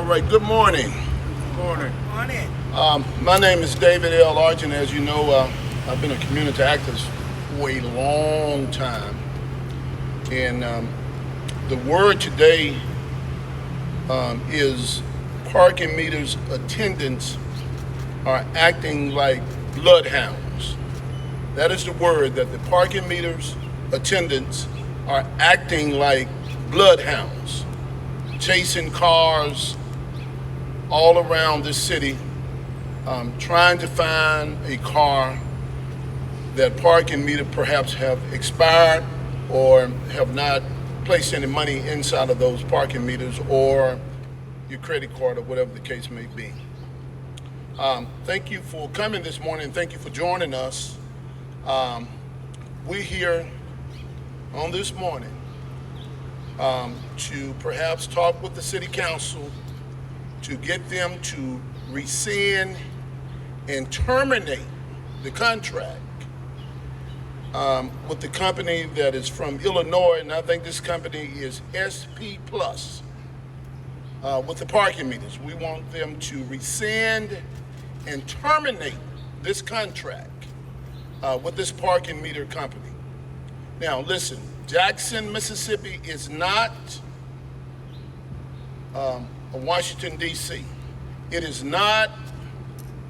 right, good morning. Good morning. Morning. My name is David L. Argent. As you know, I've been a community activist for a long time. And the word today is parking meters attendants are acting like bloodhounds. That is the word, that the parking meters attendants are acting like bloodhounds, chasing cars all around this city, trying to find a car that parking meter perhaps have expired or have not placed any money inside of those parking meters or your credit card or whatever the case may be. Thank you for coming this morning. Thank you for joining us. We're here on this morning to perhaps talk with the city council to get them to rescind and terminate the contract with the company that is from Illinois, and I think this company is SP Plus, with the parking meters. We want them to rescind and terminate this contract with this parking meter company. Now listen, Jackson, Mississippi is not Washington, D.C. It is not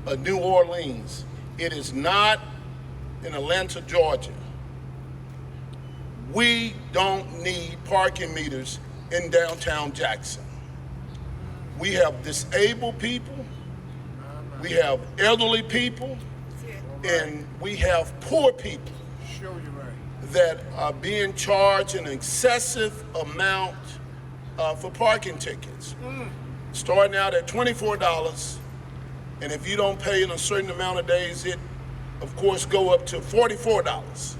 a New Orleans. It is not in Atlanta, Georgia. We don't need parking meters in downtown Jackson. We have disabled people, we have elderly people, and we have poor people that are being charged an excessive amount for parking tickets, starting out at $24, and if you don't pay in a certain amount of days, it of course go up to $44.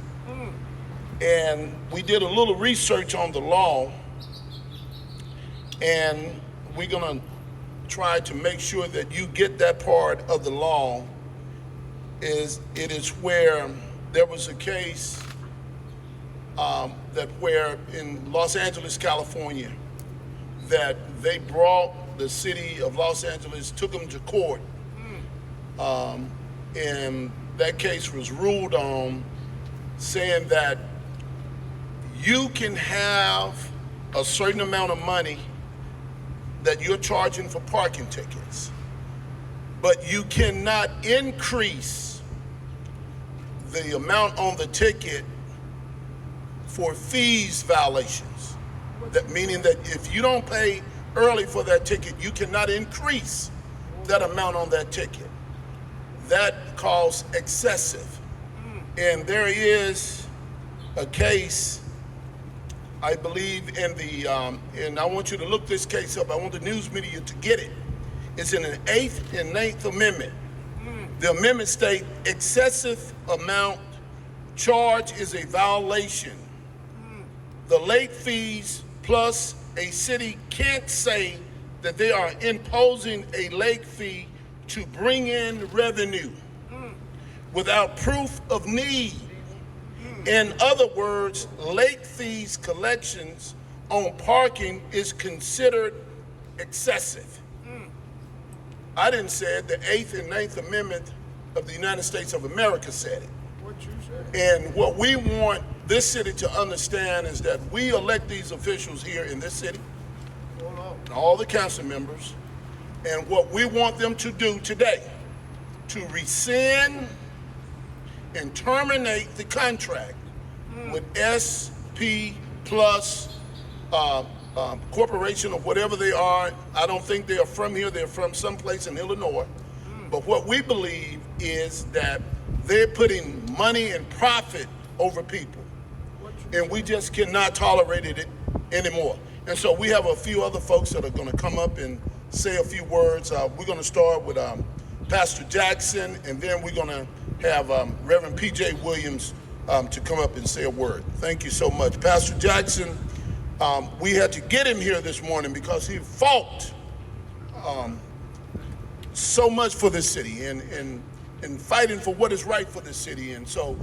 And we did a little research on the law, and we're gonna try to make sure that you get that part of the law. It is where there was a case that where in Los Angeles, California, that they brought the city of Los Angeles, took them to court, and that case was ruled on, saying that you can have a certain amount of money that you're charging for parking tickets, but you cannot increase the amount on the ticket for fees violations. That meaning that if you don't pay early for that ticket, you cannot increase that amount on that ticket. That calls excessive. And there is a case, I believe, in the, and I want you to look this case up. I want the news media to get it. It's in the 8th and 9th Amendment. The amendment states excessive amount charge is a violation. The late fees plus a city can't say that they are imposing a late fee to bring in revenue without proof of need. In other words, late fees collections on parking is considered excessive. I didn't say it, the 8th and 9th Amendment of the United States of America said it. What you said? And what we want this city to understand is that we elect these officials here in this city, and all the council members, and what we want them to do today, to rescind and terminate the contract with SP Plus Corporation or whatever they are. I don't think they are from here, they're from someplace in Illinois. But what we believe is that they're putting money and profit over people. And we just cannot tolerate it anymore. And so we have a few other folks that are gonna come up and say a few words. We're gonna start with Pastor Jackson, and then we're gonna have Reverend P.J. Williams to come up and say a word. Thank you so much. Pastor Jackson, we had to get him here this morning because he fought so much for this city and fighting for what is right for this city. And so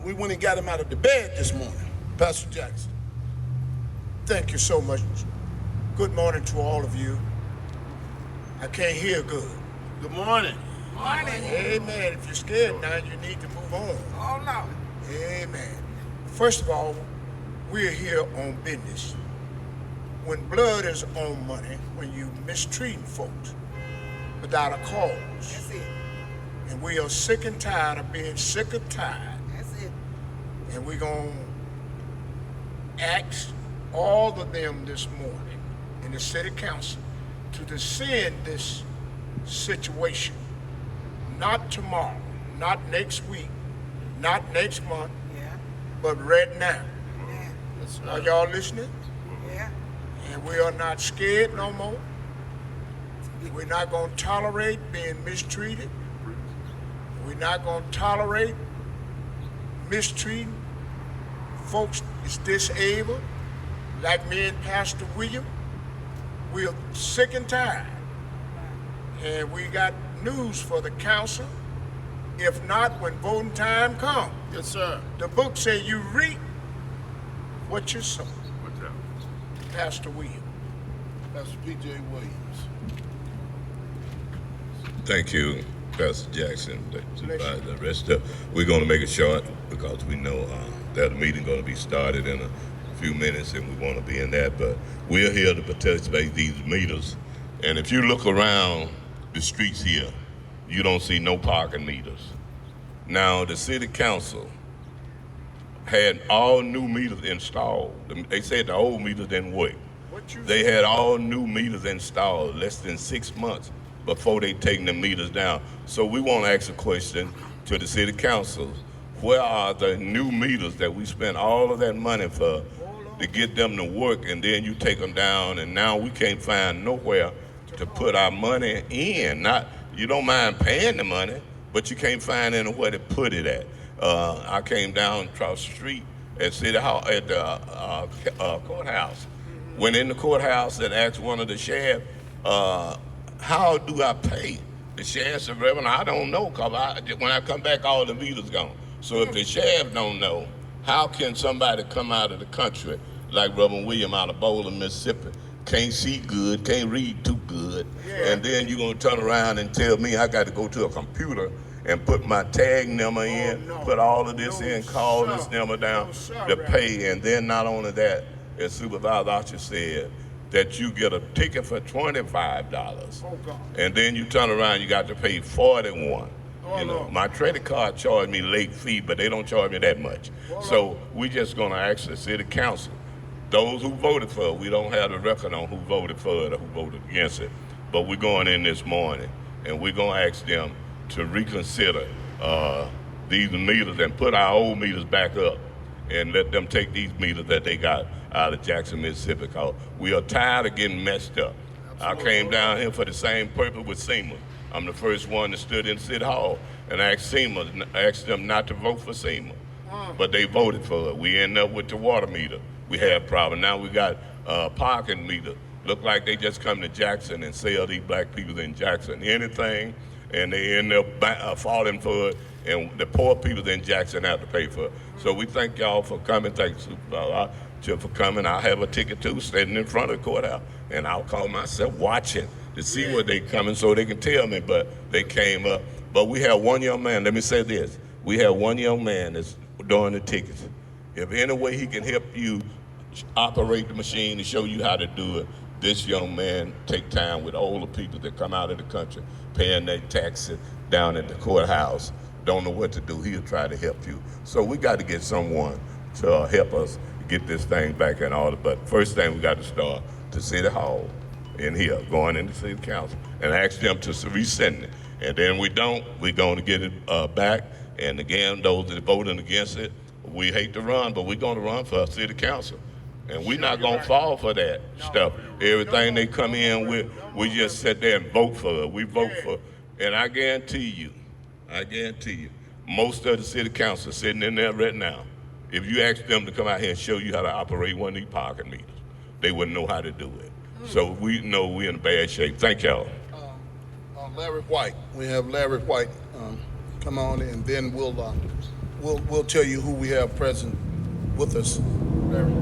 we went and got him out of the bed this morning. Pastor Jackson. Thank you so much. Good morning to all of you. I can't hear good. Good morning. Morning. Amen. If you're scared now, you need to move on. Oh, no. Amen. First of all, we're here on business. When blood is on money, when you mistreating folks without a cause, That's it. and we are sick and tired of being sick and tired, That's it. and we're going to ask all of them this morning in the city council to descend this situation, not tomorrow, not next week, not next month, Yeah. but right now. Yeah. Are y'all listening? Yeah. And we are not scared no more. We're not going to tolerate being mistreated. We're not going to tolerate mistreating folks that's disabled, like me and Pastor William. We're sick and tired. And we got news for the council. If not, when voting time comes, Yes, sir. the book says you reap what you sow. What's up? Pastor William. Pastor P.J. Williams. Thank you, Pastor Jackson, the rest of. We're going to make it short because we know that the meeting going to be started in a few minutes, and we want to be in that. But we're here to participate these meters, and if you look around the streets here, you don't see no parking meters. Now the city council had all new meters installed. They said the old meters didn't work. They had all new meters installed less than 6 months before they taking the meters down. So we want to ask a question to the city council. Where are the new meters that we spent all of that money for to get them to work, and then you take them down, and now we can't find nowhere to put our money in? Not, you don't mind paying the money, but you can't find anywhere to put it at. I came down across the street at City Hall, at the courthouse. Went in the courthouse and asked one of the sheriff, how do I pay? The sheriff said, Reverend, I don't know, because when I come back, all the meters gone. So if the sheriff don't know, how can somebody come out of the country like Reverend William out of Bowling, Mississippi, can't see good, can't read too good, and then you're going to turn around and tell me I got to go to a computer and put my tag number in, put all of this in, call this number down to pay, and then not only that, as Supervisor Archer said, that you get a ticket for $25, and then you turn around, you got to pay $41. My credit card charged me late fee, but they don't charge me that much. So we just gonna ask the city council, those who voted for it, we don't have the record on who voted for it or who voted against it, but we're going in this morning, and we're gonna ask them to reconsider these meters and put our old meters back up, and let them take these meters that they got out of Jackson, Mississippi, because we are tired of getting messed up. I came down here for the same purpose with SEMA. I'm the first one that stood in City Hall and asked them not to vote for SEMA, but they voted for it. We end up with the water meter. We had a problem. Now we got parking meter. Look like they just come to Jackson and sell these black people in Jackson anything, and they end up falling for it, and the poor people in Jackson have to pay for it. So we thank y'all for coming. Thank you, Supervisor, for coming. I have a ticket too, standing in front of the courthouse, and I'll call myself watching to see where they coming so they can tell me, but they came up. But we have one young man, let me say this, we have one young man that's doing the tickets. If any way he can help you operate the machine to show you how to do it, this young man take time with older people that come out of the country, paying their taxes down at the courthouse, don't know what to do, he'll try to help you. So we got to get someone to help us get this thing back in order. But first thing we got to start to City Hall in here, going into City Council, and ask them to resend it. And then we don't, we're going to get it back. And again, those that are voting against it, we hate to run, but we're going to run for City Council. And we're not going to fall for that stuff. Everything they come in with, we just sit there and vote for it. We vote for it. And I guarantee you, most of the City Council sitting in there right now, if you ask them to come out here and show you how to operate one of these parking meters, they wouldn't know how to do it. So we know we're in bad shape. Thank y'all. Larry White. We have Larry White come on, and then we'll tell you who we have present with us. Larry.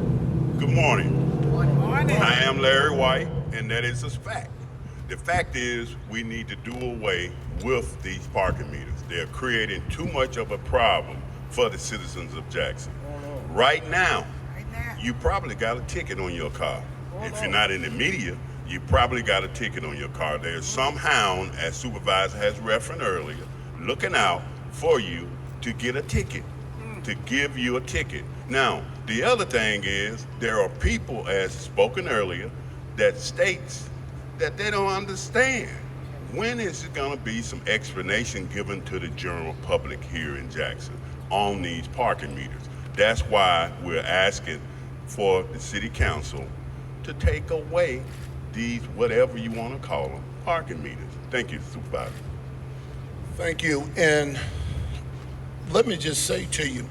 Good morning. Morning. I am Larry White, and that is a fact. The fact is, we need to do away with these parking meters. They're creating too much of a problem for the citizens of Jackson. Right now, Right now. you probably got a ticket on your car. If you're not in the media, you probably got a ticket on your car. There's some hound, as Supervisor has referenced earlier, looking out for you to get a ticket, to give you a ticket. Now, the other thing is, there are people, as spoken earlier, that states that they don't understand. When is it gonna be some explanation given to the general public here in Jackson on these parking meters? That's why we're asking for the city council to take away these, whatever you wanna call them, parking meters. Thank you, Supervisor. Thank you. And let me just say to you,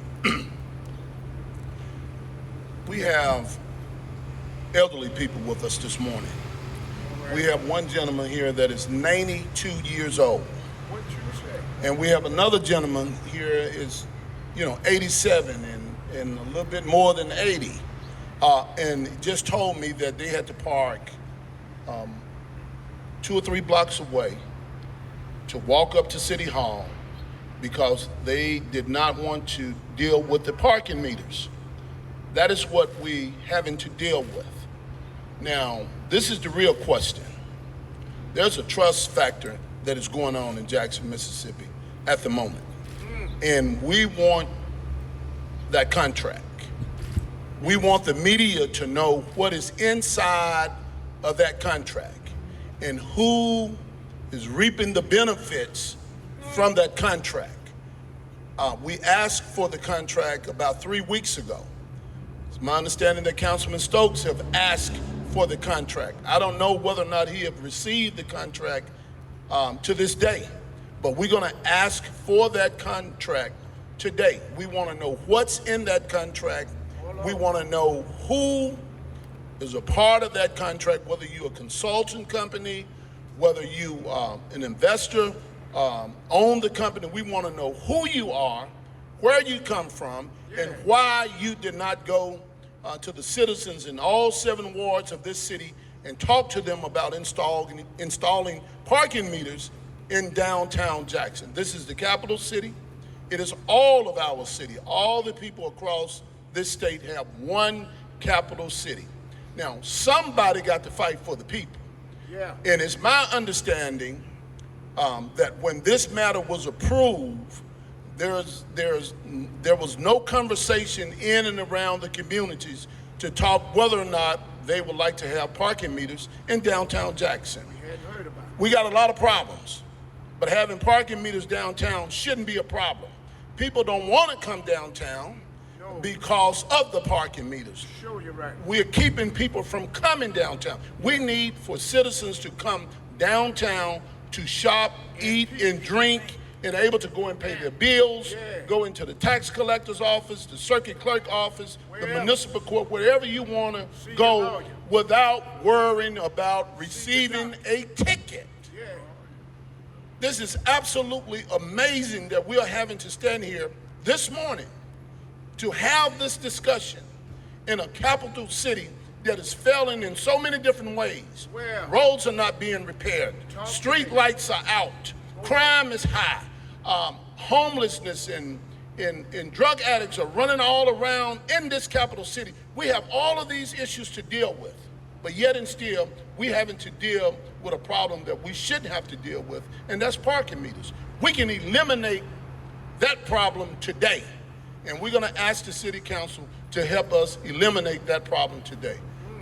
we have elderly people with us this morning. We have one gentleman here that is 92 years old. What you say? And we have another gentleman here is, 87 and a little bit more than 80. And just told me that they had to park 2 or 3 blocks away to walk up to City Hall because they did not want to deal with the parking meters. That is what we having to deal with. Now, this is the real question. There's a trust factor that is going on in Jackson, Mississippi at the moment. And we want that contract. We want the media to know what is inside of that contract and who is reaping the benefits from that contract. We asked for the contract about 3 weeks ago. It's my understanding that Councilman Stokes have asked for the contract. I don't know whether or not he have received the contract to this day, but we're gonna ask for that contract today. We wanna know what's in that contract. We wanna know who is a part of that contract, whether you're a consultant company, whether you an investor, own the company. We wanna know who you are, where you come from, and why you did not go to the citizens in all 7 wards of this city and talk to them about installing parking meters in downtown Jackson. This is the capital city. It is all of our city. All the people across this state have one capital city. Now, somebody got to fight for the people. Yeah. And it's my understanding that when this matter was approved, there was no conversation in and around the communities to talk whether or not they would like to have parking meters in downtown Jackson. We hadn't heard about it. We got a lot of problems, but having parking meters downtown shouldn't be a problem. People don't want to come downtown because of the parking meters. Sure, you're right. We're keeping people from coming downtown. We need for citizens to come downtown to shop, eat, and drink, and able to go and pay their bills, go into the tax collector's office, the circuit clerk office, the municipal court, wherever you want to go without worrying about receiving a ticket. This is absolutely amazing that we are having to stand here this morning to have this discussion in a capital city that is failing in so many different ways. Roads are not being repaired. Street lights are out. Crime is high. Homelessness and drug addicts are running all around in this capital city. We have all of these issues to deal with, but yet and still, we having to deal with a problem that we shouldn't have to deal with, and that's parking meters. We can eliminate that problem today, and we're gonna ask the city council to help us eliminate that problem today.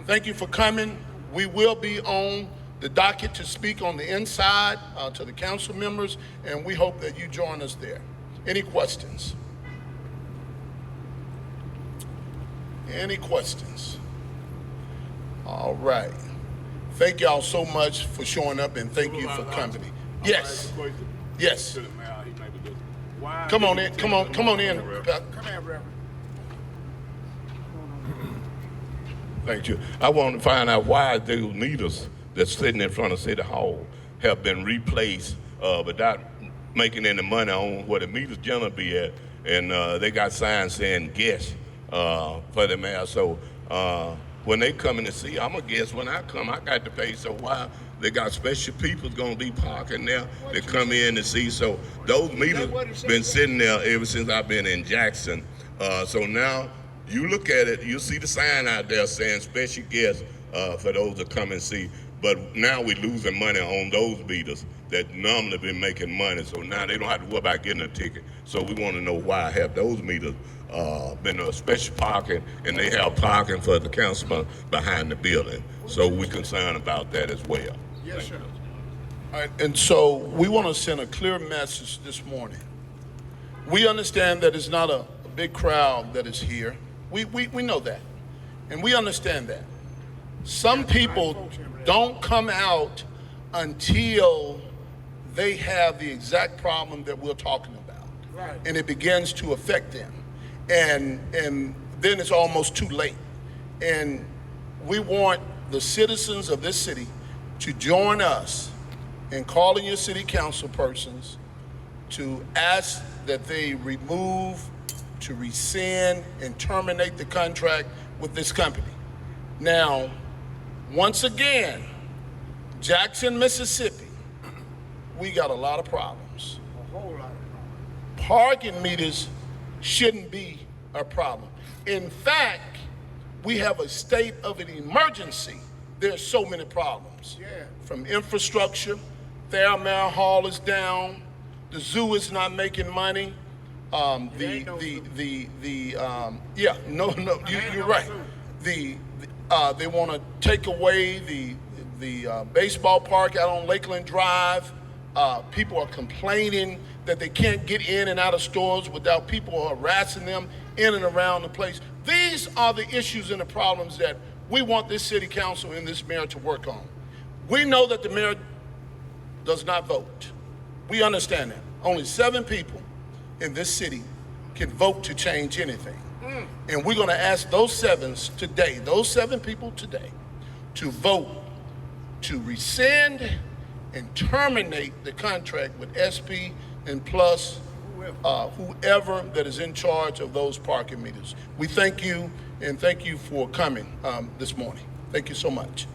Thank you for coming. We will be on the docket to speak on the inside to the council members, and we hope that you join us there. Any questions? Any questions? All right. Thank y'all so much for showing up, and thank you for coming. Yes. Yes. Come on in. Come on in. Come here, Reverend. Thank you. I want to find out why those meters that's sitting in front of City Hall have been replaced without making any money on where the meters generally be at. And they got signs saying guest for the mayor. So when they come in to see, I'm gonna guess when I come, I got to pay. So why they got special people gonna be parking there that come in to see? So those meters been sitting there ever since I've been in Jackson. So now you look at it, you see the sign out there saying special guests for those that come and see. But now we're losing money on those meters that normally been making money. So now they don't have to worry about getting a ticket. So we want to know why have those meters been a special parking, and they have parking for the councilman behind the building. So we're concerned about that as well. Yes, sir. All right, and so we want to send a clear message this morning. We understand that it's not a big crowd that is here. We know that, and we understand that. Some people don't come out until they have the exact problem that we're talking about, Right. and it begins to affect them, and then it's almost too late. And we want the citizens of this city to join us in calling your city council persons to ask that they remove, to rescind, and terminate the contract with this company. Now, once again, Jackson, Mississippi, we got a lot of problems. A whole lot of problems. Parking meters shouldn't be a problem. In fact, we have a state of an emergency. There's so many problems. Yeah. From infrastructure, Fairmount Hall is down, the zoo is not making money. You're right. They want to take away the baseball park out on Lakeland Drive. People are complaining that they can't get in and out of stores without people harassing them in and around the place. These are the issues and the problems that we want this city council and this mayor to work on. We know that the mayor does not vote. We understand that. Only 7 people in this city can vote to change anything. And we're going to ask those 7 people today, to vote to rescind and terminate the contract with SP and plus whoever that is in charge of those parking meters. We thank you, and thank you for coming this morning. Thank you so much.